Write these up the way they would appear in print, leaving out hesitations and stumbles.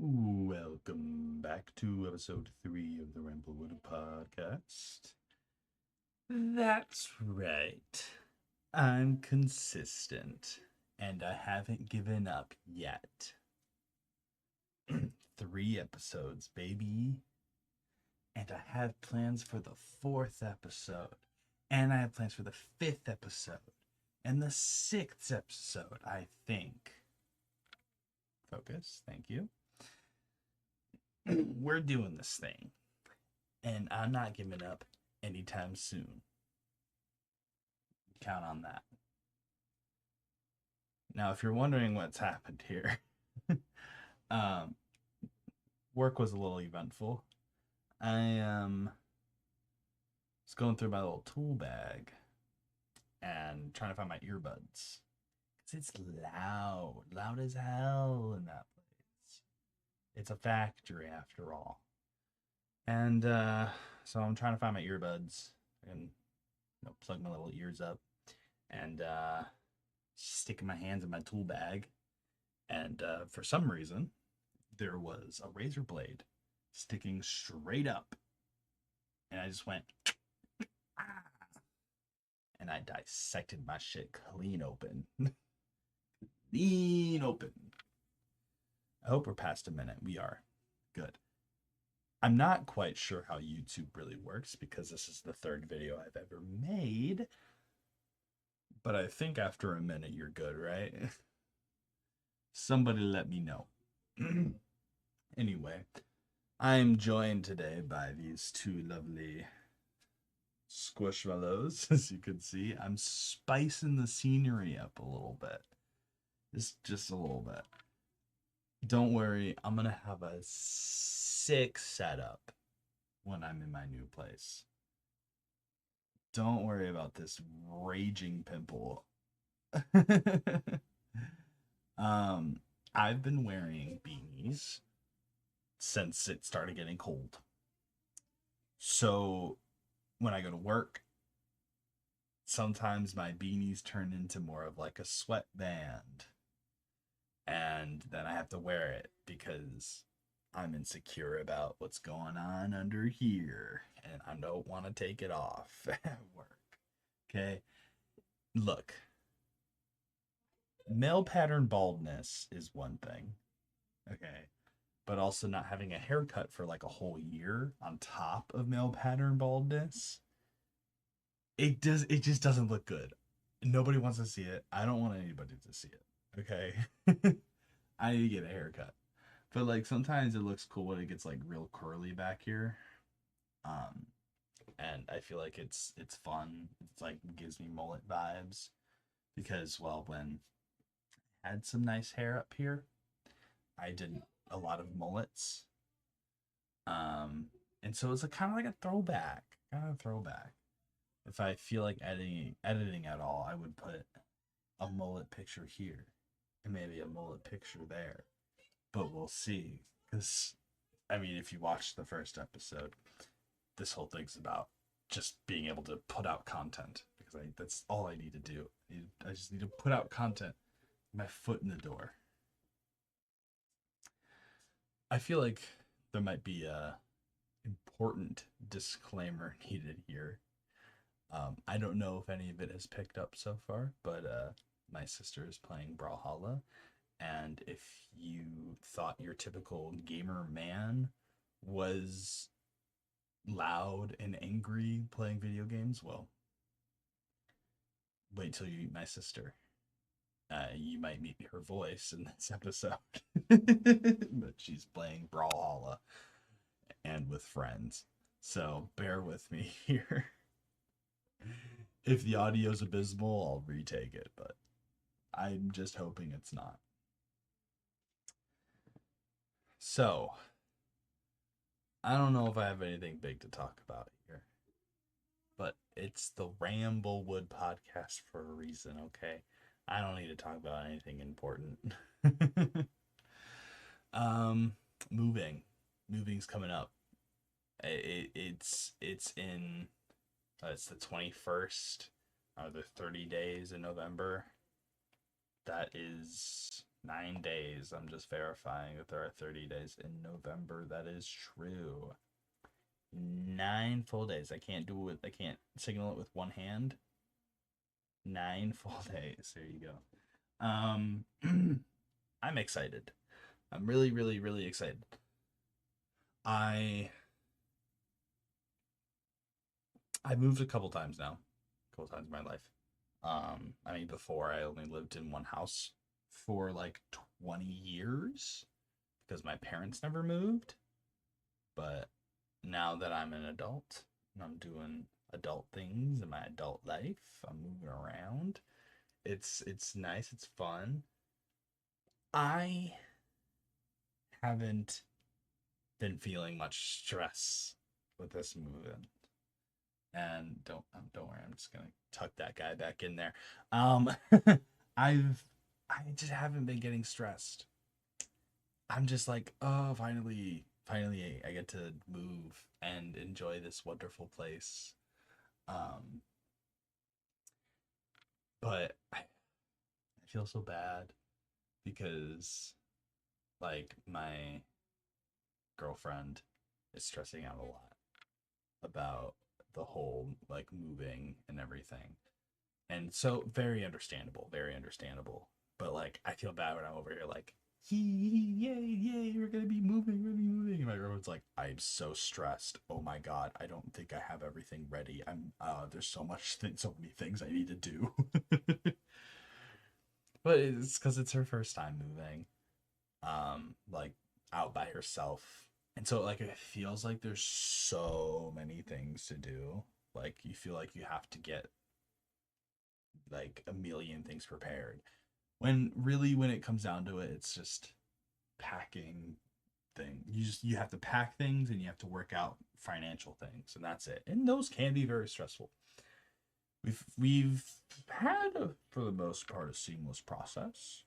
Welcome back to episode 3 of the Ramblewood Podcast. That's right. I'm consistent, and I haven't given up yet. 3 episodes, baby. And I have plans for the 4th episode. And I have plans for the 5th episode. And the 6th episode, I think. Focus, thank you. We're doing this thing, and I'm not giving up anytime soon. Count on that. Now, if you're wondering what's happened here, work was a little eventful. I was going through my little tool bag and trying to find my earbuds. Because it's loud as hell in that place. It's a factory after all. And so I'm trying to find my earbuds and plug my little ears up and sticking my hands in my tool bag. And for some reason, there was a razor blade sticking straight up. And I just went, and I dissected my shit clean open. Clean open. I hope we're past a minute. We are. Good. I'm not quite sure how YouTube really works because this is the 3rd video I've ever made. But I think after a minute you're good, right? Somebody let me know. Anyway, I'm joined today by these 2 lovely squishmallows, as you can see. I'm spicing the scenery up a little bit. Just a little bit. Don't worry, I'm going to have a sick setup when I'm in my new place. Don't worry about this raging pimple. I've been wearing beanies since it started getting cold. So when I go to work, sometimes my beanies turn into more of like a sweatband. And then I have to wear it because I'm insecure about what's going on under here. And I don't want to take it off at work. Okay? Look. Male pattern baldness is one thing. Okay? But also not having a haircut for like a whole year on top of male pattern baldness. It just doesn't look good. Nobody wants to see it. I don't want anybody to see it. Okay. I need to get a haircut. But like sometimes it looks cool when it gets like real curly back here. And I feel like it's fun. It's like gives me mullet vibes. Because when I had some nice hair up here, I did a lot of mullets. And so it's kind of like a throwback. If I feel like editing at all, I would put a mullet picture here. And maybe a mullet picture there. But we'll see. Because, I mean, if you watch the first episode, this whole thing's about just being able to put out content. Because that's all I need to do. I just need to put out content. My foot in the door. I feel like there might be a important disclaimer needed here. I don't know if any of it has picked up so far, but my sister is playing Brawlhalla, and if you thought your typical gamer man was loud and angry playing video games, well, wait till you meet my sister. You might meet her voice in this episode. But she's playing Brawlhalla and with friends. So bear with me here. If the audio's abysmal, I'll retake it, but I'm just hoping it's not. So, I don't know if I have anything big to talk about here, but it's the Ramblewood Podcast for a reason, okay? I don't need to talk about anything important. Moving's coming up. It's in it's the 21st. The 30 days in November. That is 9 days. I'm just verifying that there are 30 days in November. That is true. 9 full days. I can't do it. I can't signal it with one hand. 9 full days. There you go. I'm excited. I'm really, really, really excited. I moved a couple times now. A couple times in my life. I mean, before I only lived in one house for like 20 years because my parents never moved. But now that I'm an adult and I'm doing adult things in my adult life, I'm moving around. It's nice, it's fun. I haven't been feeling much stress with this move-in. And don't worry, I'm just gonna tuck that guy back in there. Um, I just haven't been getting stressed. I'm just like, oh, finally, I get to move and enjoy this wonderful place. Um, but I feel so bad because like my girlfriend is stressing out a lot about the whole like moving and everything. And so very understandable, very understandable. But like I feel bad when I'm over here like yay, we're gonna be moving, we're gonna be moving. And my girlfriend's like, I'm so stressed. Oh my god, I don't think I have everything ready. There's so many things I need to do. But it's because it's her first time moving. Like out by herself. And so like it feels like there's so many things to do. Like you feel like you have to get like a million things prepared. When really when it comes down to it, it's just packing thing. You have to pack things and you have to work out financial things and that's it. And those can be very stressful. We've had for the most part a seamless process.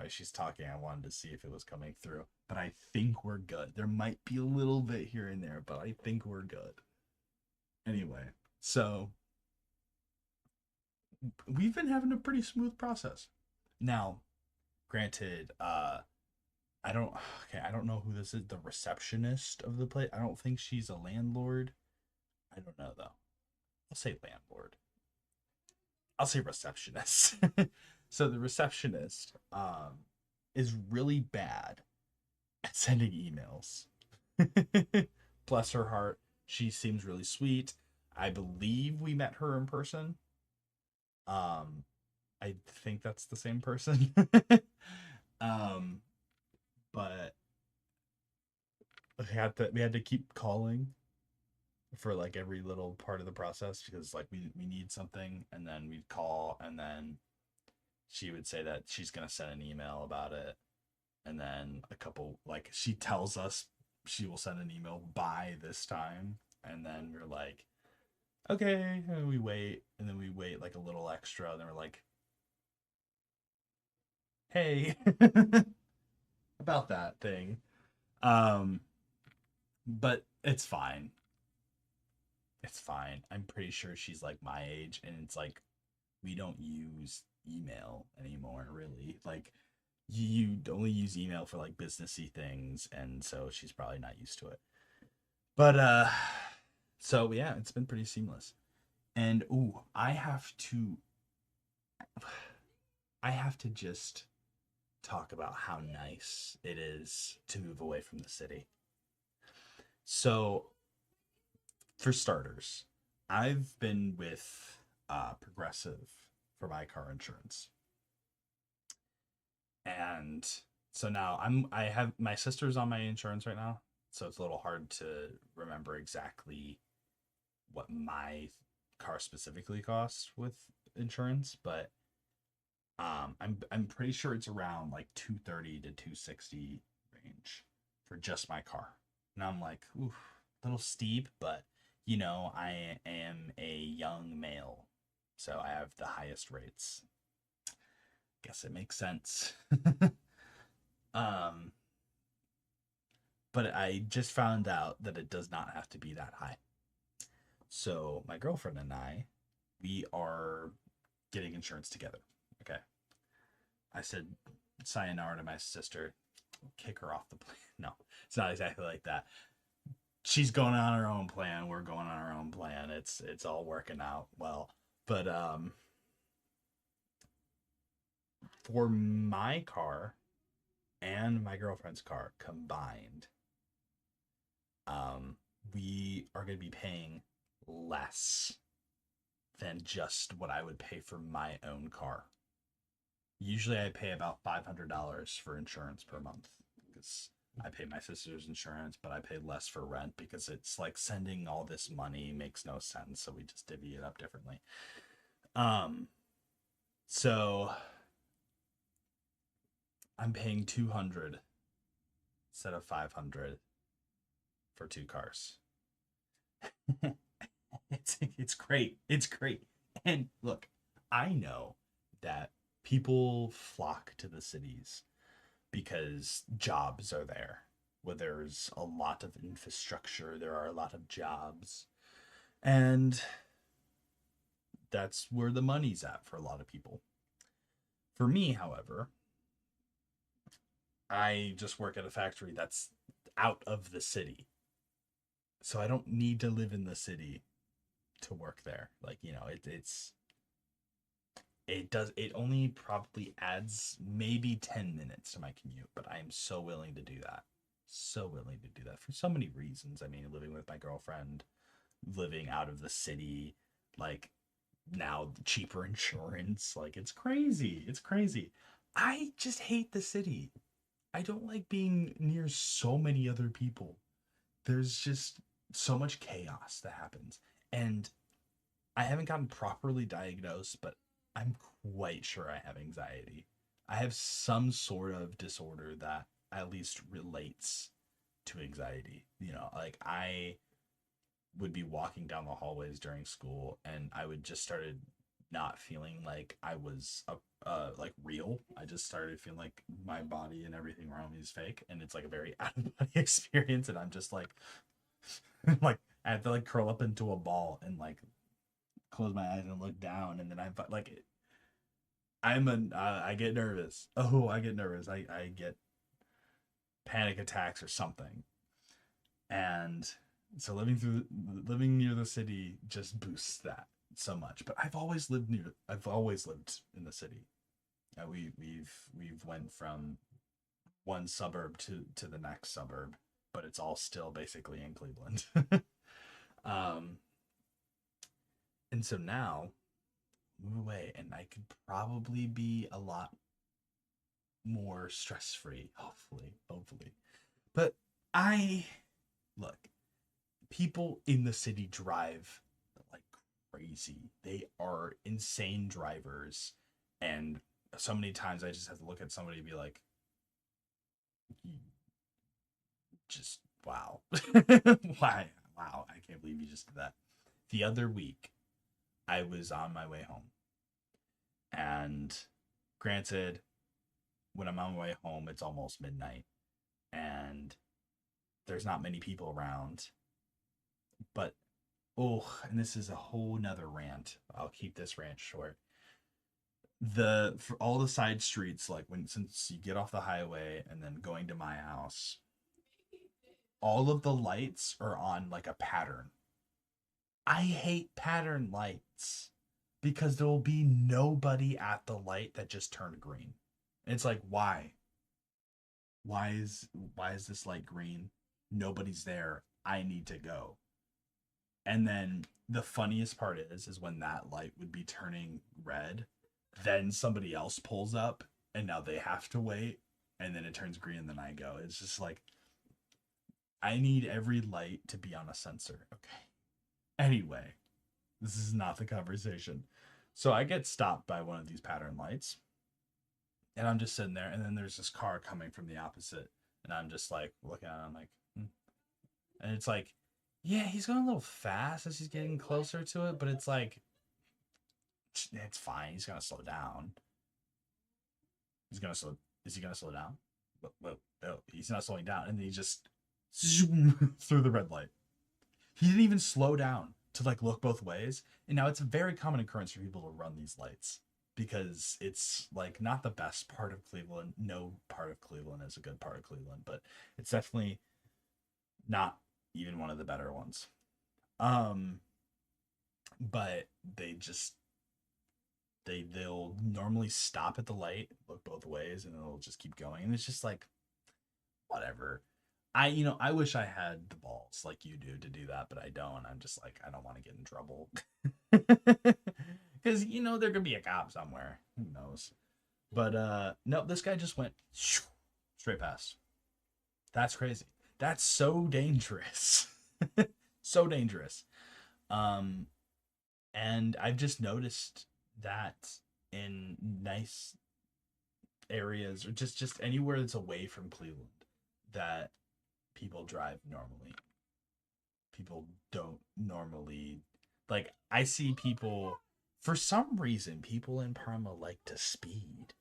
She's talking. I wanted to see if it was coming through, but I think we're good. There might be a little bit here and there, but I think we're good. Anyway, so we've been having a pretty smooth process. Now, granted, I don't know who this is, the receptionist of the place. I don't think she's a landlord. I don't know though. I'll say landlord. I'll say receptionist. So the receptionist is really bad at sending emails. Bless her heart. She seems really sweet. I believe we met her in person. Um, I think that's the same person. um, but we had to keep calling for like every little part of the process because like we need something and then we'd call and then she would say that she's gonna send an email about it and then a couple like she tells us she will send an email by this time and then we're like okay and we wait and then we wait like a little extra and then we're like hey about that thing um but it's fine. I'm pretty sure she's like my age and it's like we don't use email anymore really like you only use email for like businessy things and so she's probably not used to it but so yeah it's been pretty seamless and ooh I have to just talk about how nice it is to move away from the city. So for starters, I've been with Progressive for my car insurance. And so now I have my sister's on my insurance right now, so it's a little hard to remember exactly what my car specifically costs with insurance, but I'm pretty sure it's around like 230 to 260 range for just my car. And I'm like, oof, a little steep, but you know, I am a young male, so I have the highest rates. Guess it makes sense. um, but I just found out that it does not have to be that high. So my girlfriend and I, we are getting insurance together. Okay. I said sayonara to my sister, kick her off the plane. No, it's not exactly like that. She's going on her own plan. We're going on our own plan. It's all working out well. But for my car and my girlfriend's car combined, we are going to be paying less than just what I would pay for my own car. Usually I pay about $500 for insurance per month because I pay my sister's insurance, but I pay less for rent because it's like sending all this money makes no sense. So we just divvy it up differently. So I'm paying $200 instead of $500 for 2 cars. It's great. It's great. And look, I know that people flock to the cities because jobs are there. Where there's a lot of infrastructure, there are a lot of jobs. And that's where the money's at for a lot of people. For me, however, I just work at a factory that's out of the city. So I don't need to live in the city to work there. Like, you know, it only probably adds maybe 10 minutes to my commute, but I am so willing to do that. So willing to do that for so many reasons. I mean, living with my girlfriend, living out of the city, like now cheaper insurance, like it's crazy. It's crazy. I just hate the city. I don't like being near so many other people. There's just so much chaos that happens. And I haven't gotten properly diagnosed, but I'm quite sure I have anxiety. I have some sort of disorder that at least relates to anxiety. You know, like I would be walking down the hallways during school and I would just started not feeling like I was like real. I just started feeling like my body and everything around me is fake, and it's like a very out of body experience. And I'm just like, like I have to like curl up into a ball and like close my eyes and look down, and then I'm like, I get nervous. Oh, I get nervous. I get panic attacks or something, and so living near the city just boosts that so much. But I've always lived in the city. We've went from one suburb to the next suburb, but it's all still basically in Cleveland. And so now move away and I could probably be a lot more stress free, hopefully. But look, people in the city drive like crazy. They are insane drivers, and so many times I just have to look at somebody and be like, just wow. Why? Wow, I can't believe you just did that. The other week, I was on my way home. And granted, when I'm on my way home, it's almost midnight. And there's not many people around. But, and this is a whole nother rant. I'll keep this rant short. For all the side streets, like since you get off the highway and then going to my house, all of the lights are on like a pattern. I hate pattern lights because there will be nobody at the light that just turned green. And it's like, why? Why is this light green? Nobody's there. I need to go. And then the funniest part is when that light would be turning red, then somebody else pulls up and now they have to wait, and then it turns green and then I go. It's just like, I need every light to be on a sensor. Okay. Anyway, this is not the conversation. So I get stopped by one of these pattern lights, and I'm just sitting there, and then there's this car coming from the opposite, and I'm just like looking at it, I'm like, and it's like, yeah, he's going a little fast as he's getting closer to it, but it's like, it's fine. He's gonna slow down. Is he gonna slow down? Well, no, he's not slowing down, and then he just zoom through the red light. He didn't even slow down. to like look both ways. And now it's a very common occurrence for people to run these lights because it's like not the best part of Cleveland. No part of Cleveland is a good part of Cleveland, but it's definitely not even one of the better ones. But they'll normally stop at the light, look both ways, and it'll just keep going. And it's just like whatever. I wish I had the balls like you do to do that, but I don't. I'm just like, I don't want to get in trouble. Because there could be a cop somewhere. Who knows? But no, this guy just went straight past. That's crazy. That's so dangerous. So dangerous. And I've just noticed that in nice areas or just anywhere that's away from Cleveland that people drive normally. People don't normally, like, I see people, for some reason, people in Parma like to speed.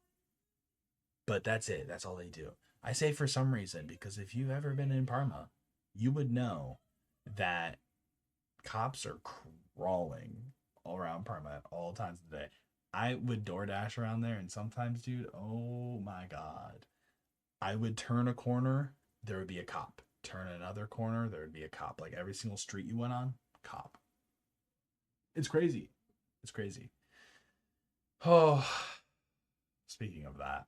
But that's it. That's all they do. I say for some reason because if you've ever been in Parma, you would know that cops are crawling all around Parma at all times of the day. I would DoorDash around there, and sometimes, dude, oh my God. I would turn a corner, there would be a cop. Turn another corner, there would be a cop. Like every single street you went on, cop. It's crazy. It's crazy. Oh, speaking of that,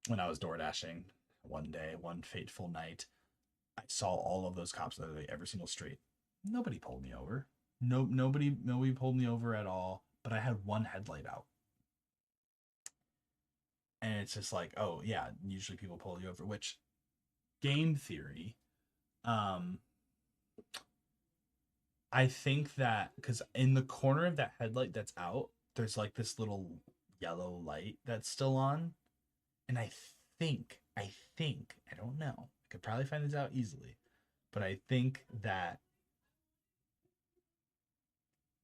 when I was door dashing one day, one fateful night, I saw all of those cops literally every single street. Nobody pulled me over. Nobody pulled me over at all. But I had one headlight out. And it's just like, oh yeah, usually people pull you over, which game theory, I think that because in the corner of that headlight that's out, there's like this little yellow light that's still on. And I don't know. I could probably find this out easily. But I think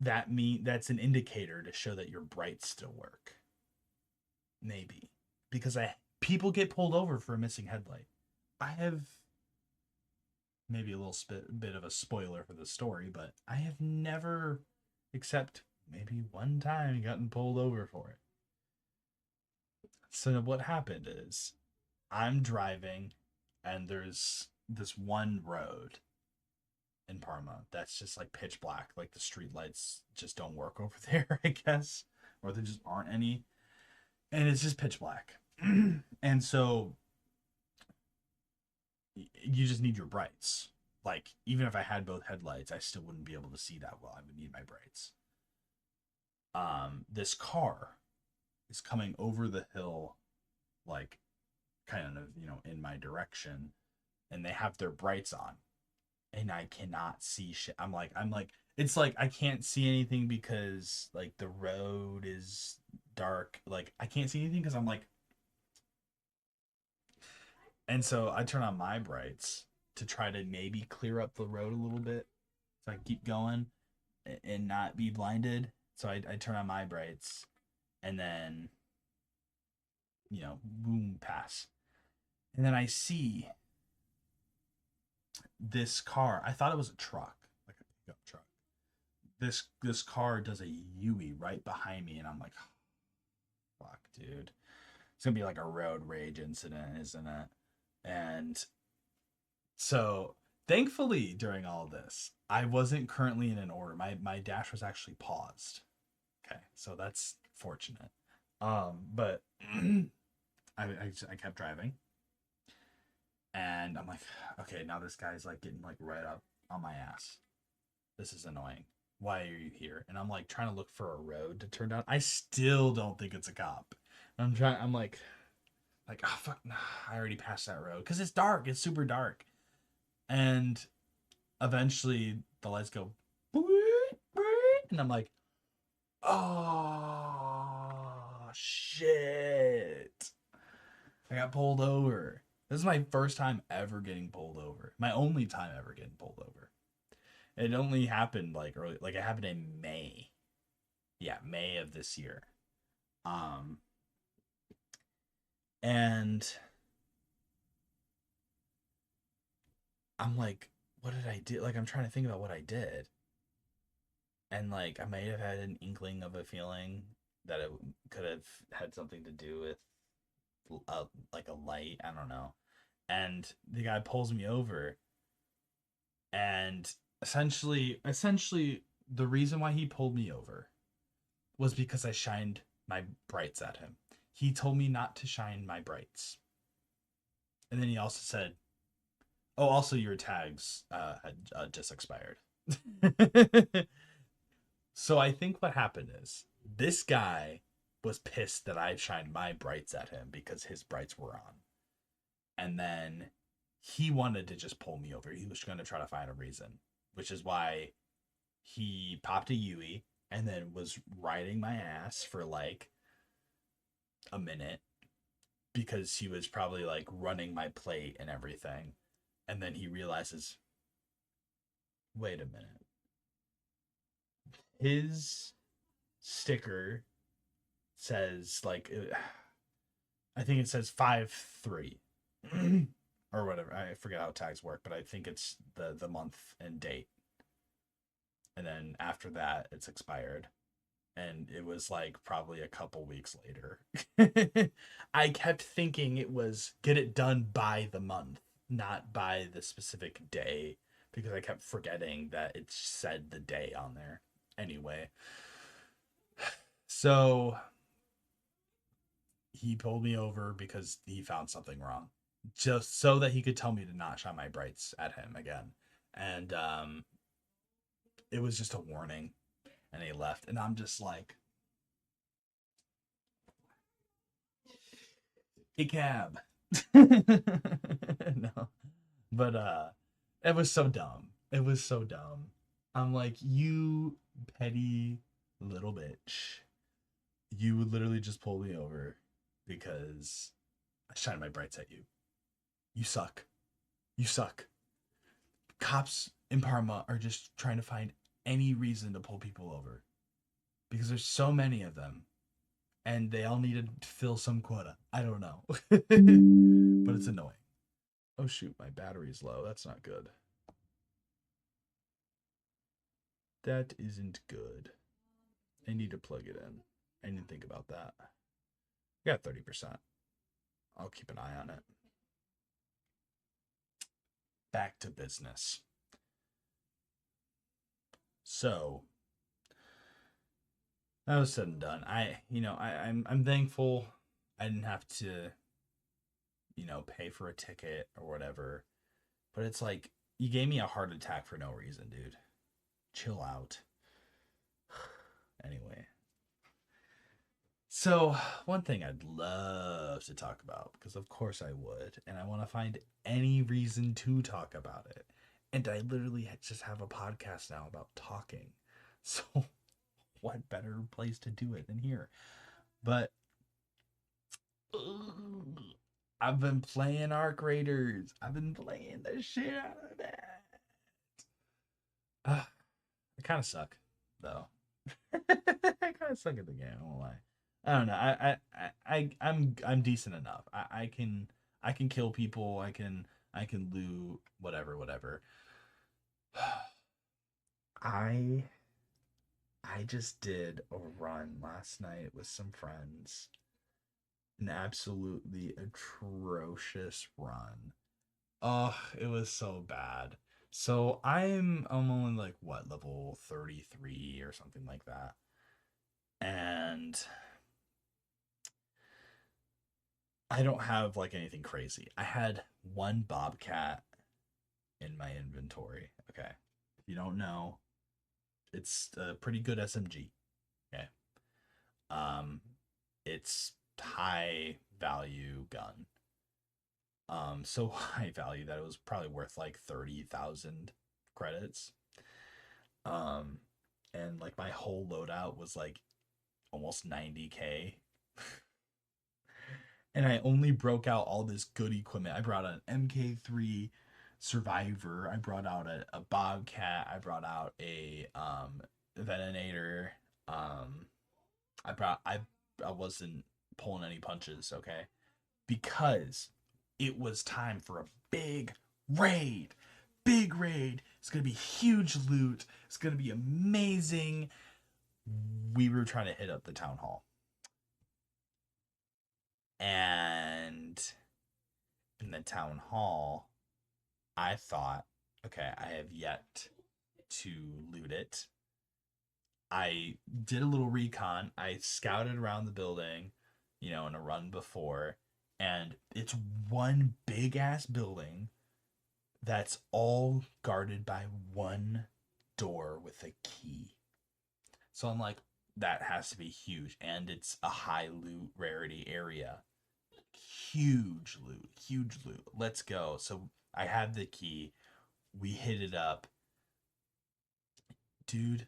that's an indicator to show that your brights still work. Maybe. Because people get pulled over for a missing headlight. I have maybe a little bit of a spoiler for the story, but I have never, except maybe one time, gotten pulled over for it. So what happened is I'm driving and there's this one road in Parma that's just like pitch black. Like the street lights just don't work over there, I guess, or there just aren't any. And it's just pitch black. And so you just need your brights. Like, even if I had both headlights, I still wouldn't be able to see that well. I would need my brights. This car is coming over the hill, like, kind of, in my direction, and they have their brights on, and I cannot see shit. I'm like, it's like I can't see anything because, like, the road is dark. Like, I can't see anything because I'm like, and so I turn on my brights to try to maybe clear up the road a little bit so I can keep going and not be blinded. So I turn on my brights and then, boom, pass. And then I see this car. I thought it was a truck, like a pickup truck. This car does a U-ey right behind me, and I'm like, fuck, dude. It's going to be like a road rage incident, isn't it? And so, thankfully, during all this, I wasn't currently in an order. My dash was actually paused. Okay, so that's fortunate. But I kept driving, and I'm like, okay, now this guy's like getting like right up on my ass. This is annoying. Why are you here? And I'm like trying to look for a road to turn down. I still don't think it's a cop. I'm like, oh fuck, nah, I already passed that road because it's dark. It's super dark. And eventually the lights go, and I'm like, oh shit, I got pulled over. This is my first time ever getting pulled over. My only time ever getting pulled over. It only happened like early, like it happened in May. Yeah, May of this year. And I'm like, what did I do? Like, I'm trying to think about what I did. And like I might have had an inkling of a feeling that it could have had something to do with like a light. I don't know. And the guy pulls me over, and essentially, the reason why he pulled me over was because I shined my brights at him. He told me not to shine my brights, and then he also said, "Oh, also your tags had just expired." So I think what happened is this guy was pissed that I shined my brights at him because his brights were on. And then he wanted to just pull me over. He was going to try to find a reason, which is why he popped a Yui and then was riding my ass for like a minute because he was probably like running my plate and everything. And then he realizes, wait a minute. His sticker says like I think it says 5-3 or whatever. I forget how tags work, but I think it's the month and date. And then after that, it's expired. And it was like probably a couple weeks later. I kept thinking it was get it done by the month, not by the specific day, because I kept forgetting that it said the day on there. Anyway, so he pulled me over because he found something wrong, just so that he could tell me to not shine my brights at him again. And it was just a warning, and he left. And I'm just like, a cab. No, but it was so dumb. It was so dumb. I'm like, you petty little bitch. You would literally just pull me over because I shine my brights at you. You suck. You suck. Cops in Parma are just trying to find any reason to pull people over because there's so many of them and they all need to fill some quota. I don't know. But it's annoying. Oh shoot, my battery's low. That's not good. That isn't good. I need to plug it in. I didn't think about that. I got 30%. I'll keep an eye on it. Back to business. So that was said and done. I'm thankful I didn't have to, pay for a ticket or whatever. But it's like you gave me a heart attack for no reason, dude. Chill out. Anyway. So, one thing I'd love to talk about, because of course I would, and I want to find any reason to talk about it. And I literally just have a podcast now about talking. So, what better place to do it than here? But I've been playing Arc Raiders. I've been playing the shit out of that. I kind of suck, though. I kind of suck at the game. I won't lie. I don't know. I'm decent enough. I can kill people. I can loot whatever. I I just did a run last night with some friends. An absolutely atrocious run. Oh, it was so bad. So I'm only like what level 33 or something like that. And I don't have like anything crazy. I had one bobcat in my inventory. Okay. If you don't know, it's a pretty good SMG. Okay. Um it's high value gun. So high value that it was probably worth like 30,000 credits. Um and like my whole loadout was like almost 90K. And I only broke out all this good equipment. I brought an MK3 Survivor. I brought out a Bobcat. I brought out a Venator. Um, I wasn't pulling any punches, okay? Because it was time for a big raid. big raid. It's going to be huge loot. It's going to be amazing. We were trying to hit up the town hall. And in the town hall, I thought, okay, I have yet to loot it. I did a little recon. I scouted around the building, in a run before, and it's one big ass building that's all guarded by one door with a key. So I'm like, that has to be huge, and it's a high loot rarity area. Huge loot. Let's go. So I have the key. We hit it up. Dude,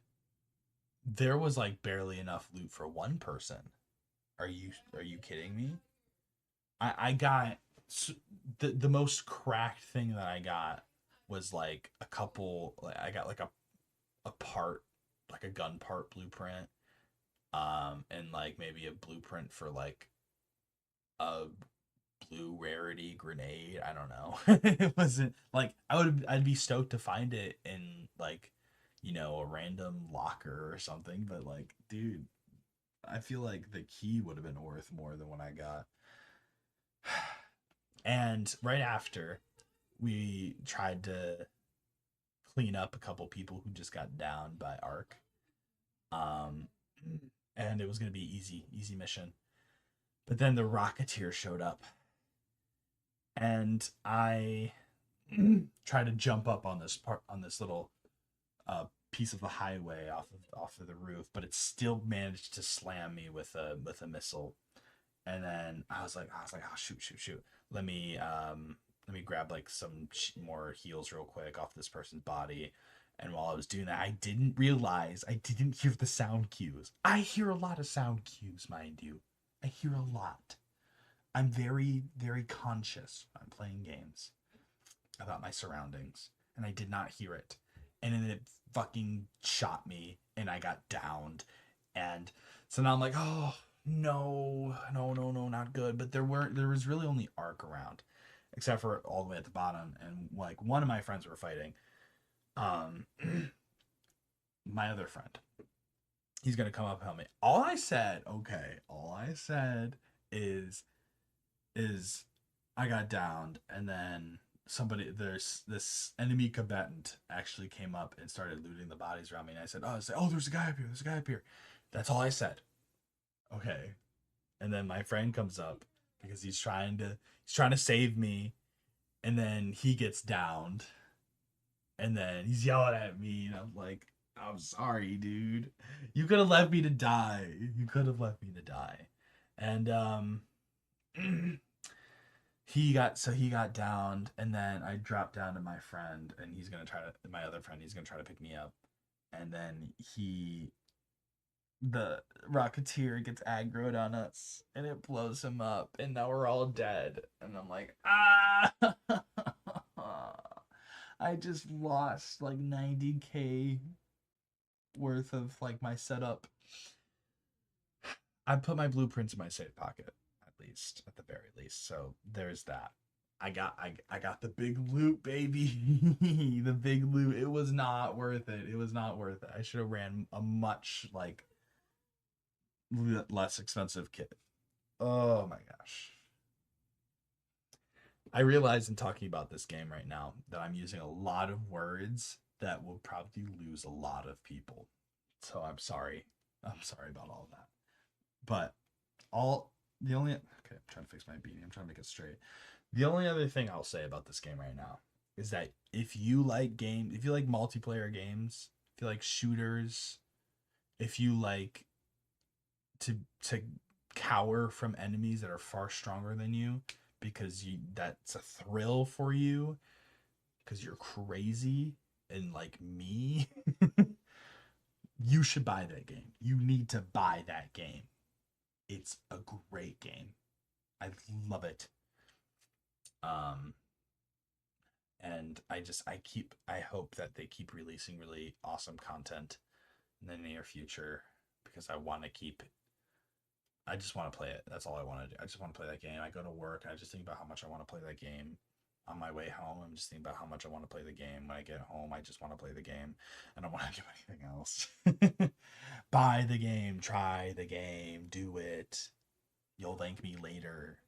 there was like barely enough loot for one person. Are you kidding me? I got the most cracked thing that I got was like a couple. I got like a part, like a gun part blueprint, and like maybe a blueprint for like a blue rarity grenade. I don't know. It wasn't like I'd be stoked to find it in like a random locker or something, but like, dude, I feel like the key would have been worth more than what I got. And right after, we tried to clean up a couple people who just got downed by Ark. And it was gonna be easy mission. But then the Rocketeer showed up, and I tried to jump up on this little piece of the highway off of the roof, but it still managed to slam me with a missile. And then I was like, oh shoot. Let me grab like some more heals real quick off this person's body. And while I was doing that, I didn't realize I didn't hear the sound cues. I hear a lot of sound cues, mind you. I hear a lot. I'm very, very conscious when I'm playing games about my surroundings, and I did not hear it. And then it fucking shot me, and I got downed. And so now I'm like, oh no, not good. But there was really only Ark around, except for all the way at the bottom. And like one of my friends were fighting. My other friend, he's gonna come up and help me. All I said is I got downed, and then there's this enemy combatant actually came up and started looting the bodies around me, and I said, oh, there's a guy up here. That's all I said. Okay. And then my friend comes up because he's trying to save me, and then he gets downed, and then he's yelling at me, and I'm like, I'm sorry, dude. You could have left me to die. And he got downed, and then I dropped down to my friend, and my other friend, he's gonna try to pick me up. And then the Rocketeer gets aggroed on us, and it blows him up, and now we're all dead. And I'm like, I just lost like 90K worth of like my setup. I put my blueprints in my safe pocket, at the very least. So there's that. I got the big loot, baby. The big loot. It was not worth it. I should have ran a much like less expensive kit. Oh my gosh. I realize in talking about this game right now that I'm using a lot of words that will probably lose a lot of people. So I'm sorry. I'm sorry about all of that. But I'm trying to fix my beanie. I'm trying to make it straight. The only other thing I'll say about this game right now is that if you like multiplayer games, if you like shooters, if you like to cower from enemies that are far stronger than you, because that's a thrill for you, because you're crazy and like me, you should buy that game. You need to buy that game. It's a great game. I love it. And I hope that they keep releasing really awesome content in the near future, because I just want to play it. That's all I want to do. I just want to play that game. I go to work and I just think about how much I want to play that game. on my way home, I'm just thinking about how much I want to play the game. When I get home, I just want to play the game. I don't want to do anything else. Buy the game, try the game, do it. You'll thank me later.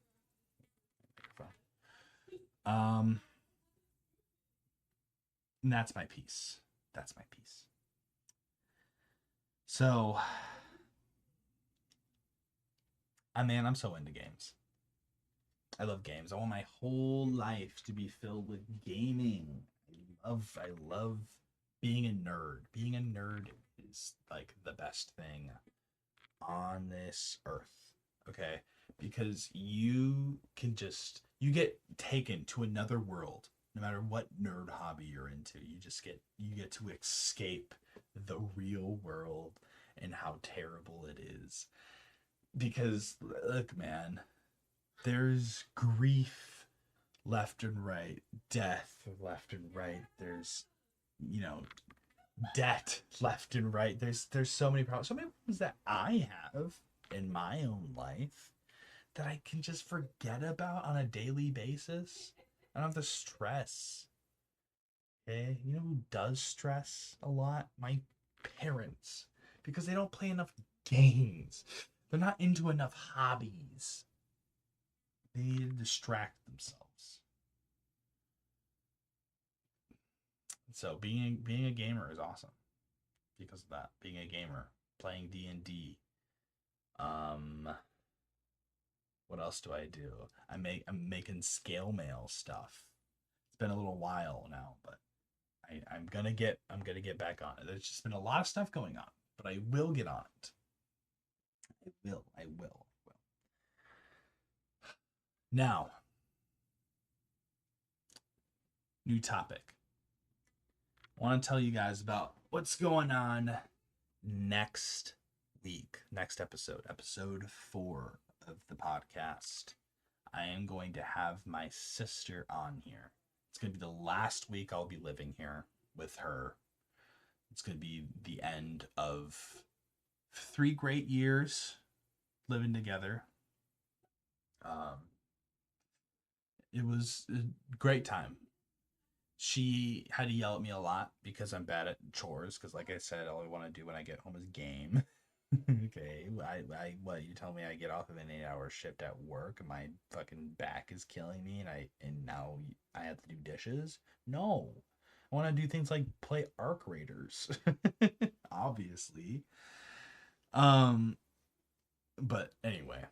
And that's my piece. That's my piece. So, I'm so into games. I love games. I want my whole life to be filled with gaming. I love being a nerd. Being a nerd is like the best thing on this earth. Okay? Because you get taken to another world no matter what nerd hobby you're into. You get to escape the real world and how terrible it is. Because look, man, there's grief left and right, death left and right. There's, debt left and right. There's so many problems. So many problems that I have in my own life that I can just forget about on a daily basis. I don't have to stress. Okay? You know who does stress a lot? My parents. Because they don't play enough games. They're not into enough hobbies. They need to distract themselves. So being a gamer is awesome because of that. Being a gamer, playing D&D. What else do I do? I'm making scale mail stuff. It's been a little while now, but I'm gonna get back on it. There's just been a lot of stuff going on, but I will get on it. I will. Now, new topic. I want to tell you guys about what's going on next week, next episode 4 of the podcast. I am going to have my sister on here. It's going to be the last week I'll be living here with her. It's going to be the end of 3 great years living together. It was a great time. She had to yell at me a lot because I'm bad at chores. Because, like I said, all I want to do when I get home is game. Okay, what you tell me? I get off of an 8-hour shift at work, and my fucking back is killing me, and now I have to do dishes. No, I want to do things like play Arc Raiders, obviously. But anyway,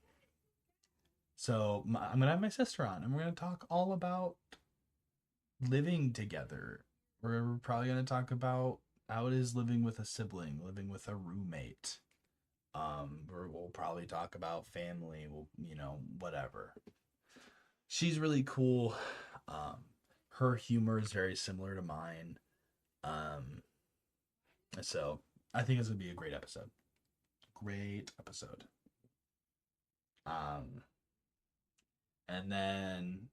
so I'm gonna have my sister on, and we're gonna talk all about living together. We're probably going to talk about how it is living with a sibling, living with a roommate. We'll probably talk about family. Whatever. She's really cool. Her humor is very similar to mine. So I think it's going to be a great episode. And then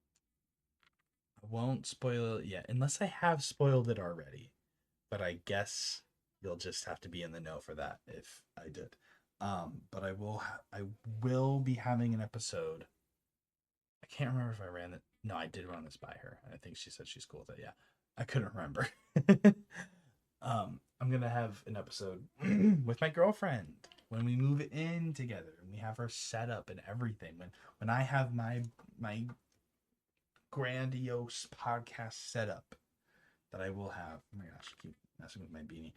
I won't spoil it yet, unless I have spoiled it already. But I guess you'll just have to be in the know for that if I did. But I will be having an episode. I can't remember if I ran it. No, I did run this by her. I think she said she's cool with it. Yeah, I couldn't remember. I'm gonna have an episode with my girlfriend when we move in together and we have her set up and everything. When I have my grandiose podcast setup that I will have. Oh my gosh, I keep messing with my beanie.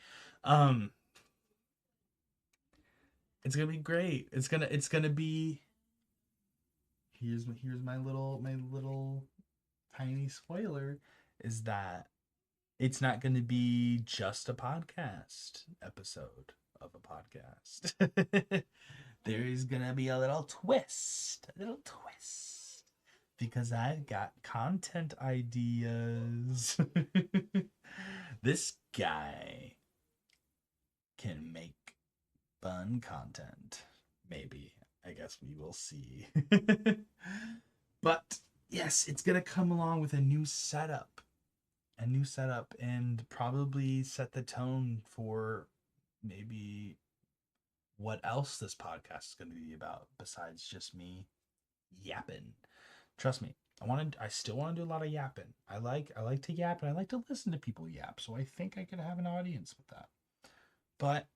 It's gonna be great. It's gonna be. Here's my little tiny spoiler is that it's not going to be just a podcast episode of a podcast. There is going to be a little twist, because I've got content ideas. This guy can make fun content. Maybe. I guess we will see. But yes, it's going to come along with a new setup. And probably set the tone for maybe what else this podcast is going to be about besides just me yapping. Trust me, I still want to do a lot of yapping. I like to yap, and I like to listen to people yap. So I think I could have an audience with that. But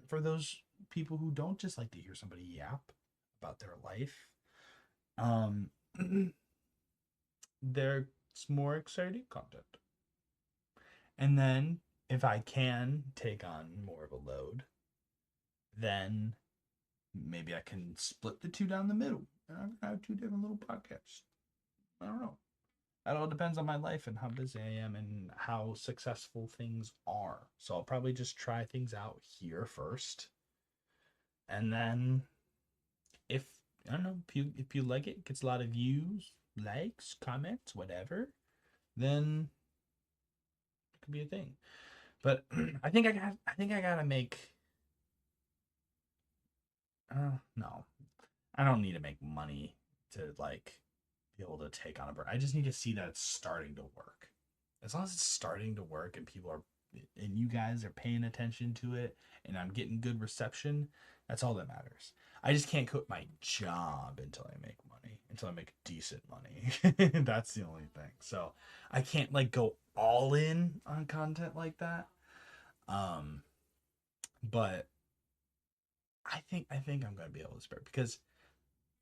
for those people who don't just like to hear somebody yap about their life, um, there's more exciting content. And then if I can take on more of a load, then maybe I can split the two down the middle, and I'm gonna have two different little podcasts. I don't know. It all depends on my life and how busy I am and how successful things are. So I'll probably just try things out here first. And then if I don't know, if you like it, gets a lot of views, likes, comments, whatever, then it could be a thing. But I think I gotta make no. I don't need to make money to like be able to take on a bird. I just need to see that it's starting to work. As long as it's starting to work and people are and you guys are paying attention to it and I'm getting good reception, that's all that matters. I just can't quit my job until I make money, until I make decent money. That's the only thing. So I can't like go all in on content like that. Um, but I think I'm gonna be able to spare because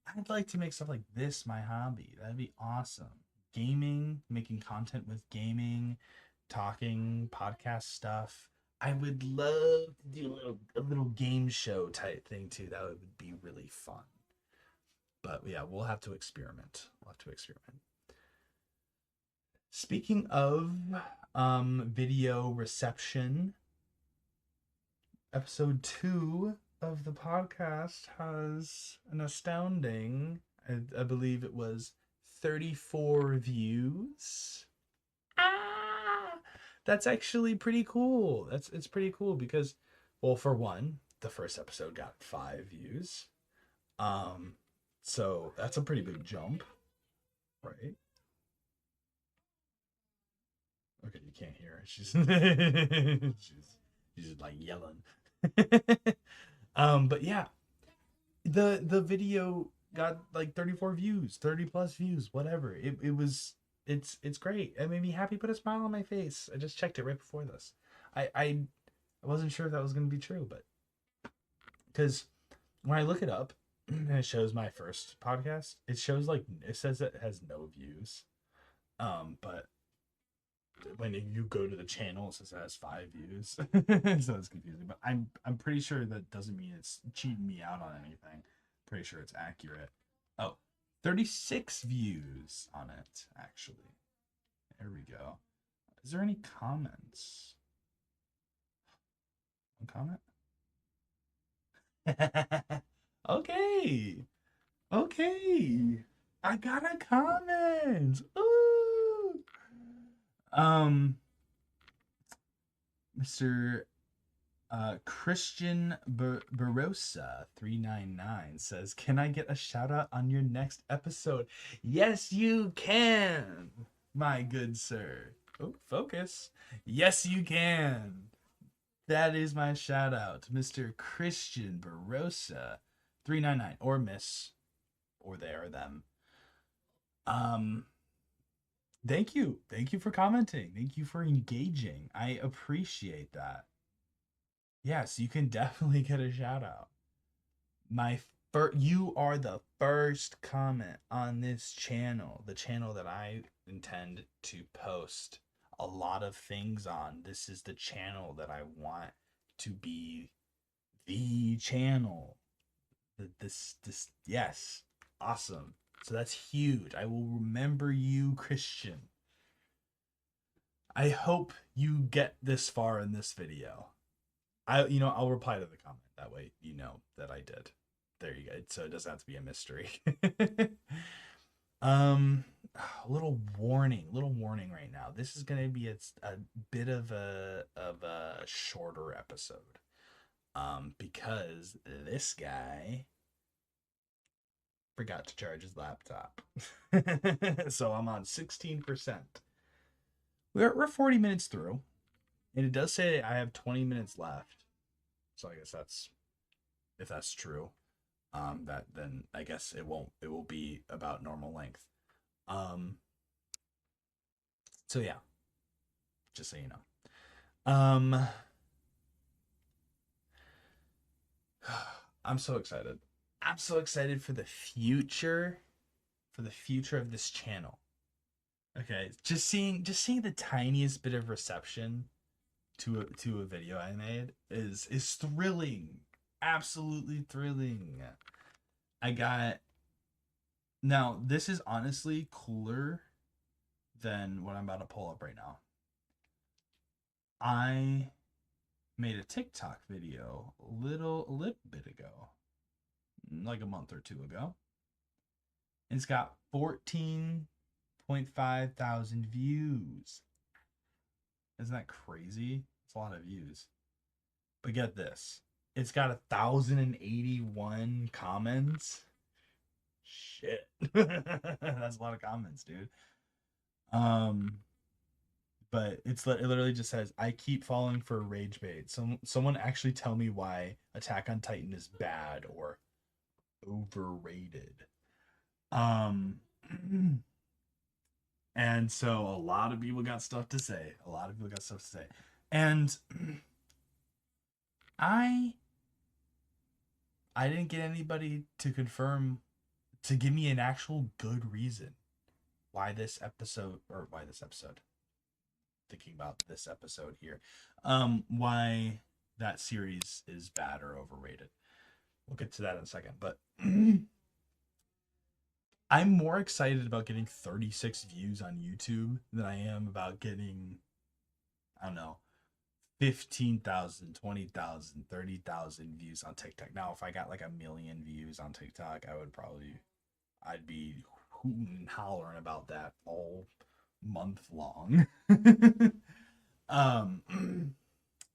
I'd like to make stuff like this my hobby. That'd be awesome. Gaming, making content with gaming, talking, podcast stuff. I would love to do a little game show type thing too. That would be really fun. But yeah, we'll have to experiment. We'll have to experiment. Speaking of video reception, episode 2 of the podcast has an astounding, I believe it was 34 views. That's actually pretty cool. It's pretty cool because, well, for one, the first episode got 5 views. So that's a pretty big jump, right? Okay, you can't hear her. She's she's just like yelling. But yeah, the video got like 34 views, 30 plus views, whatever. It's great. It made me happy, put a smile on my face. I just checked it right before this. I wasn't sure if that was gonna be true, but because when I look it up and it shows my first podcast, it shows like it says it has no views. But when you go to the channel, it says it has 5 views. So it's confusing. But I'm pretty sure that doesn't mean it's cheating me out on anything. Pretty sure it's accurate. Oh, 36 views on it, actually. There we go. Is there any comments? One comment? Okay. Okay. I got a comment. Ooh. Mr. Christian Barossa 399 says, "Can I get a shout out on your next episode?" Yes, you can, my good sir. Oh, focus. Yes, you can. That is my shout out, Mr. Christian Barossa 399 or Miss or they or them. Thank you. Thank you for commenting. Thank you for engaging. I appreciate that. Yes, you can definitely get a shout out. You are the first comment on this channel, the channel that I intend to post a lot of things on. This is the channel that I want to be the channel. This yes, awesome. So that's huge. I will remember you, Christian. I hope you get this far in this video. I'll reply to the comment. That way you know that I did. There you go. So it doesn't have to be a mystery. Little warning right now. This is gonna be a bit of a shorter episode. Because this guy forgot to charge his laptop. So I'm on 16%. We're 40 minutes through, and it does say I have 20 minutes left. So I guess if that's true, that then I guess it will be about normal length. Um, so yeah, just so you know. I'm so excited. I'm so excited for the future of this channel. Okay, just seeing the tiniest bit of reception to a video I made is thrilling. Absolutely thrilling. I got Now this is honestly cooler than what I'm about to pull up right now. I made a TikTok video a little bit ago, like a month or two ago. And it's got 14.5 thousand views. Isn't that crazy? It's a lot of views. But get this. It's got 1,081 comments. Shit. That's a lot of comments, dude. Um, but it literally just says, I keep falling for rage bait. Someone actually tell me why Attack on Titan is bad or overrated. Um and so a lot of people got stuff to say. And I I didn't get anybody to confirm to give me an actual good reason why this episode thinking about this episode here, why that series is bad or overrated. We'll get to that in a second, but I'm more excited about getting 36 views on YouTube than I am about getting, I don't know, 15,000, 20,000, 30,000 views on TikTok. Now, if I got like a million views on TikTok, I'd be hooting and hollering about that all month long. um,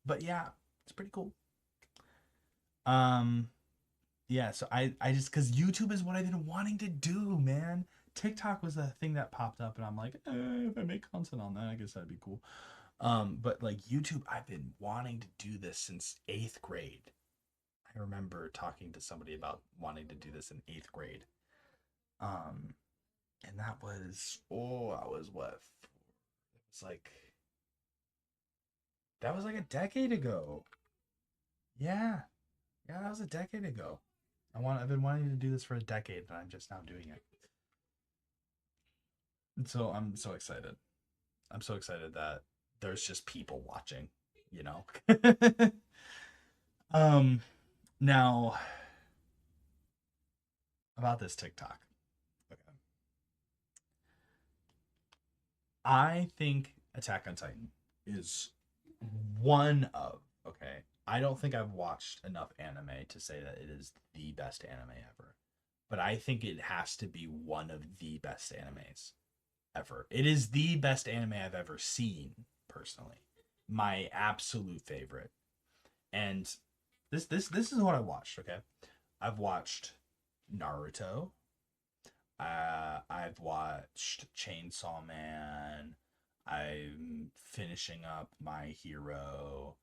but yeah, it's pretty cool. Um, yeah, so I just, because YouTube is what I've been wanting to do, man. TikTok was the thing that popped up, and I'm like, if I make content on that, I guess that'd be cool. But like YouTube, I've been wanting to do this since 8th grade. I remember talking to somebody about wanting to do this in 8th grade. Um, and I was what? It was like, that was like a decade ago. Yeah, yeah, that was a decade ago. I've been wanting to do this for a decade, and I'm just now doing it. And so I'm so excited. I'm so excited that there's just people watching, you know. um Now about this TikTok. Okay. I think Attack on Titan is one of, okay. I don't think I've watched enough anime to say that it is the best anime ever. But I think it has to be one of the best animes ever. It is the best anime I've ever seen, personally. My absolute favorite. And this is what I watched, okay? I've watched Naruto. I've watched Chainsaw Man. I'm finishing up My Hero.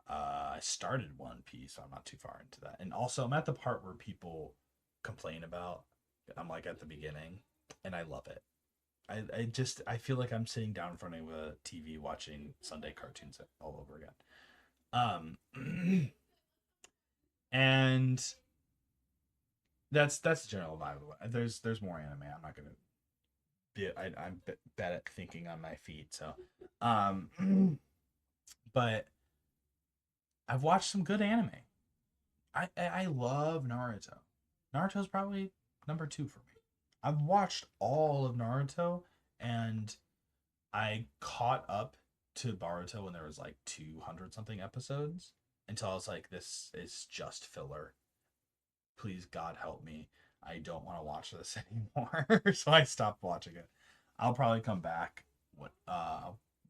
I started One Piece, so I'm not too far into that. And also, I'm at the part where people complain about. I'm like at the beginning, and I love it. I feel like I'm sitting down in front of a TV watching Sunday cartoons all over again. Um, and that's the general vibe of it. There's more anime. I'm not gonna be. I'm bad at thinking on my feet. So, but I've watched some good anime. I love Naruto. Naruto's probably number 2 for me. I've watched all of Naruto, and I caught up to Boruto when there was like 200 something episodes, until I was like, this is just filler. Please, God help me. I don't want to watch this anymore. So I stopped watching it. I'll probably come back.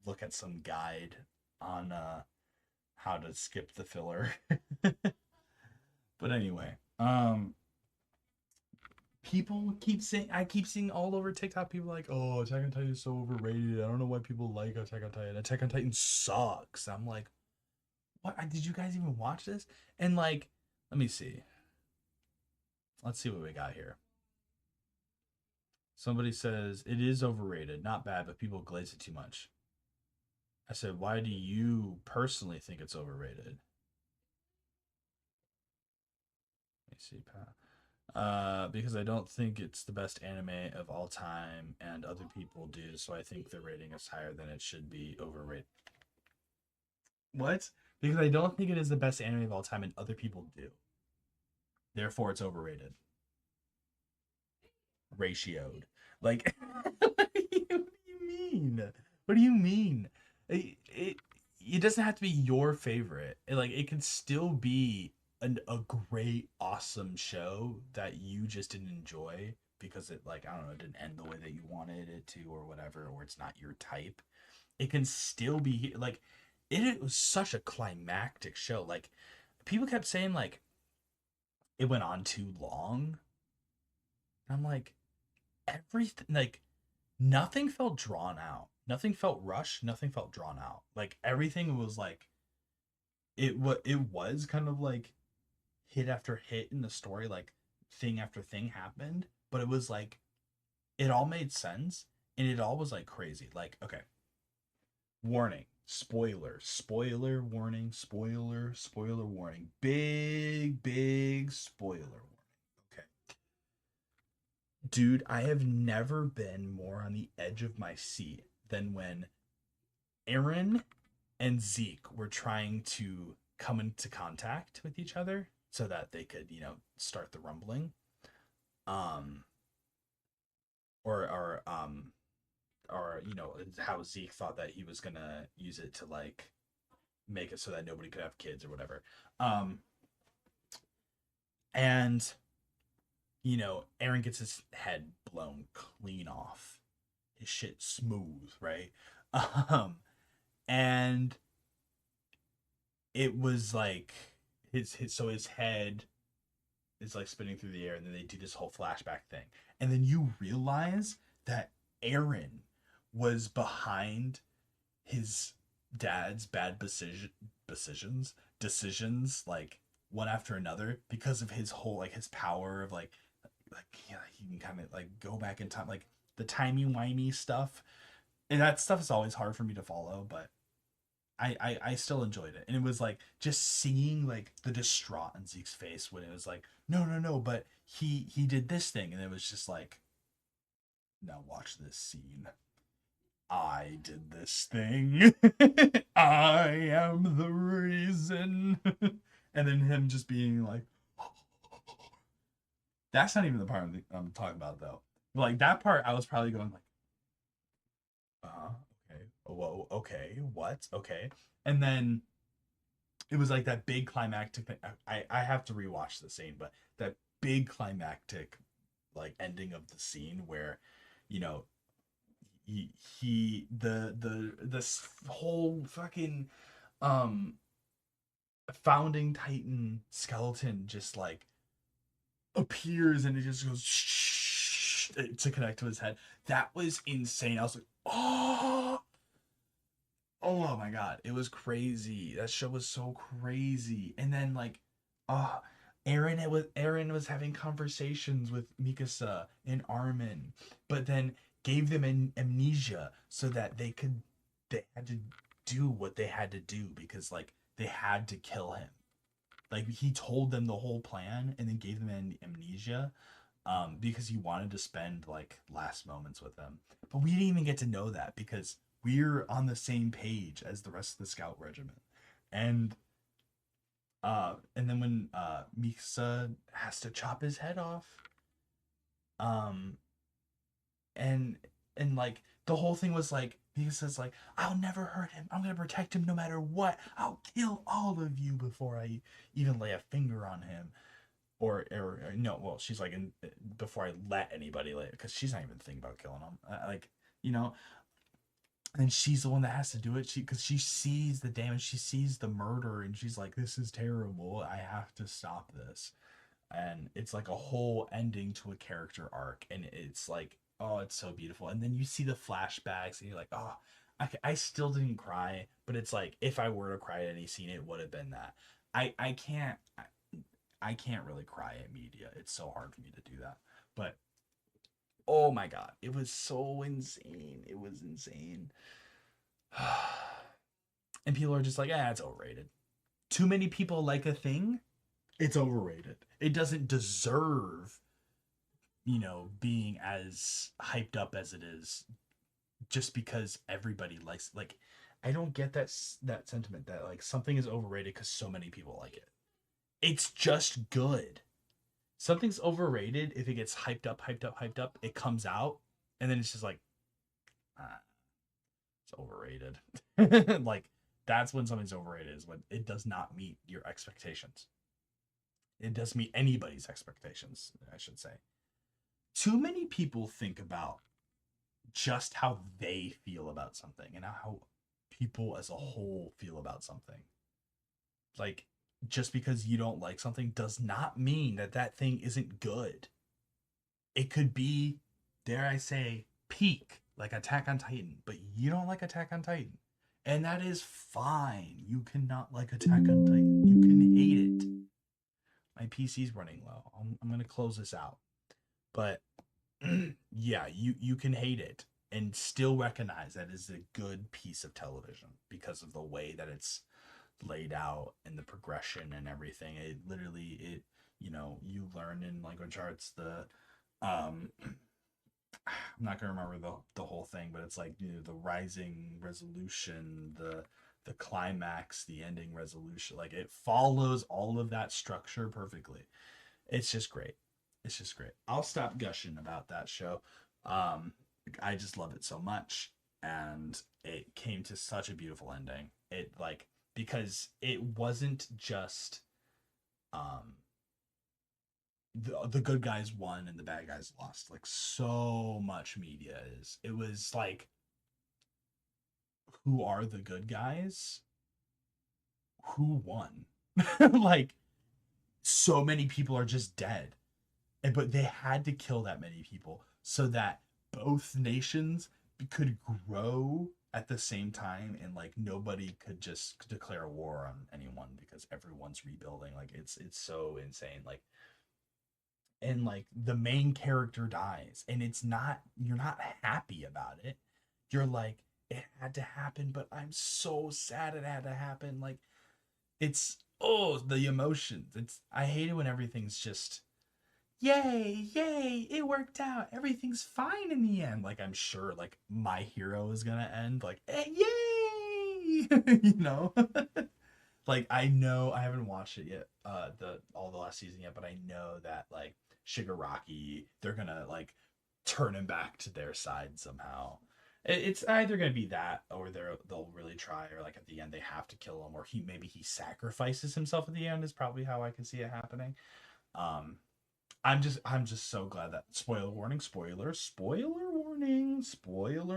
Look at some guide on how to skip the filler. But anyway, people keep saying, I keep seeing all over TikTok, people like, oh, Attack on Titan is so overrated. I don't know why people like Attack on Titan. Attack on Titan sucks. I'm like, what? Did you guys even watch this? And like, let me see. Let's see what we got here. Somebody says it is overrated, not bad, but people glaze it too much. I said, why do you personally think it's overrated? Let me see, Pat. Because I don't think it's the best anime of all time, and other people do, so I think the rating is higher than it should be. Overrated. What? Because I don't think it is the best anime of all time, and other people do. Therefore, it's overrated. Ratioed. Like, what do you mean? What do you mean? It doesn't have to be your favorite. It can still be a great, awesome show that you just didn't enjoy because it, like, I don't know, it didn't end the way that you wanted it to, or whatever, or it's not your type. It can still be like, it was such a climactic show. Like, people kept saying like it went on too long. And I'm like, everything, like, nothing felt drawn out. Nothing felt rushed. Nothing felt drawn out. Like, everything was like, it was kind of like hit after hit in the story, like thing after thing happened, but it was like it all made sense, and it all was like crazy. Like, okay, warning, spoiler warning, spoiler warning, big spoiler warning. Okay, dude, I have never been more on the edge of my seat than when Aaron and Zeke were trying to come into contact with each other so that they could, start the rumbling. Um, or how Zeke thought that he was gonna use it to like make it so that nobody could have kids or whatever. Um, and Aaron gets his head blown clean off, his shit smooth, right? Um, and it was like his head is like spinning through the air, and then they do this whole flashback thing, and then you realize that Aaron was behind his dad's bad decisions, like one after another, because of his whole, like, his power of like yeah, he can kind of like go back in time, like the timey-wimey stuff, and that stuff is always hard for me to follow, but I still enjoyed it. And it was like just seeing like the distraught in Zeke's face when it was like, no, but he did this thing, and it was just like, now watch this scene. I did this thing. I am the reason. And then him just being like, that's not even the part I'm talking about though. Like, that part, I was probably going like, okay, whoa, okay, what, okay, and then it was like that big climactic thing. I have to rewatch the scene, but that big climactic like ending of the scene where, you know, the this whole fucking um founding titan skeleton just like appears, and it just goes shh, to connect to his head. That was insane. I was like, oh my god, it was crazy. That show was so crazy. And then like, uh Aaron was having conversations with Mikasa and Armin, but then gave them amnesia so that they had to do what they had to do, because like they had to kill him. Like, he told them the whole plan and then gave them amnesia, because he wanted to spend like last moments with them. But we didn't even get to know that because we're on the same page as the rest of the scout regiment. And and then when Mikasa has to chop his head off, um and like the whole thing was like, Mikasa's like, I'll never hurt him. I'm gonna protect him no matter what. I'll kill all of you before I even lay a finger on him. Or no, well, she's like, before I let anybody lay, because she's not even thinking about killing him. Like, you know, and she's the one that has to do it. Because she sees the damage, she sees the murder, and she's like, this is terrible. I have to stop this. And it's like a whole ending to a character arc, and it's like, oh, it's so beautiful. And then you see the flashbacks, and you're like, oh, I still didn't cry, but it's like, if I were to cry at any scene, it would have been that. I can't. I can't really cry at media. It's so hard for me to do that. But Oh my God. It was so insane. It was insane. And people are just like, it's overrated. Too many people like a thing, it's overrated. It doesn't deserve, being as hyped up as it is just because everybody likes, like, I don't get that sentiment that like something is overrated because so many people like it. It's just good. Something's overrated if it gets hyped up, hyped up, hyped up. It comes out, and then it's just like, it's overrated. Like, that's when something's overrated, is when it does not meet your expectations. It doesn't meet anybody's expectations, I should say. Too many people think about just how they feel about something and how people as a whole feel about something. Like, just because you don't like something does not mean that that thing isn't good. It could be, dare I say, peak, like Attack on Titan, but you don't like Attack on Titan. And that is fine. You cannot like Attack on Titan. You can hate it. My PC's running low. I'm going to close this out. But yeah, you can hate it and still recognize that it's a good piece of television because of the way that it's laid out and the progression and everything. It literally, you learn in language arts I'm not gonna remember the whole thing, but it's like, the rising resolution, the climax, the ending resolution. Like, it follows all of that structure perfectly. It's just great. It's just great. I'll stop gushing about that show. I just love it so much, and it came to such a beautiful ending. It, like, because it wasn't just the good guys won and the bad guys lost, like so much media is. It was like, who are the good guys? Who won? Like, so many people are just dead. But they had to kill that many people so that both nations could grow at the same time, and like nobody could just declare war on anyone because everyone's rebuilding. Like, it's so insane. Like, and like the main character dies, and you're not happy about it. You're like, it had to happen, but I'm so sad it had to happen. Like, it's, the emotions. I hate it when everything's just, yay, it worked out, everything's fine in the end. Like, I'm sure like My Hero is gonna end like, yay. Like, I know I haven't watched it yet, the last season yet, but I know that like Shigaraki, they're gonna like turn him back to their side somehow. It's either gonna be that, or they'll really try, or like at the end they have to kill him, or maybe he sacrifices himself at the end, is probably how I can see it happening. I'm just so glad that, spoiler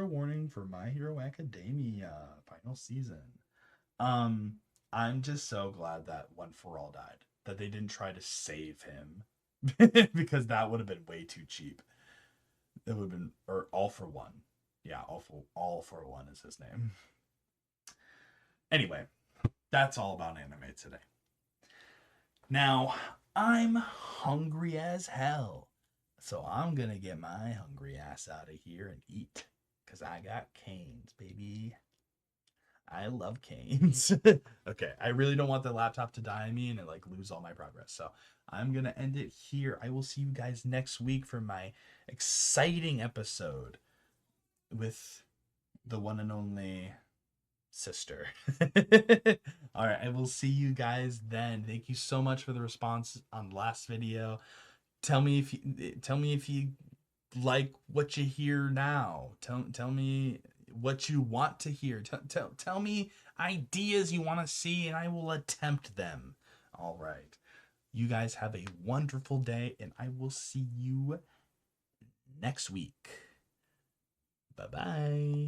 warning for My Hero Academia final season. I'm just so glad that One For All died, that they didn't try to save him because that would have been way too cheap. It would have been, or All For One. Yeah, All For One is his name. Anyway, that's all about anime today. Now, I'm hungry as hell, so I'm gonna get my hungry ass out of here and eat, because I got canes, baby. I love canes. Okay, I really don't want the laptop to die on me and like lose all my progress, so I'm gonna end it here. I will see you guys next week for my exciting episode with the one and only sister. All right, I will see you guys then. Thank you so much for the response on the last video. Tell me if you like what you hear now. Tell me what you want to hear. Tell me ideas you want to see, and I will attempt them. All right. You guys have a wonderful day, and I will see you next week. Bye-bye.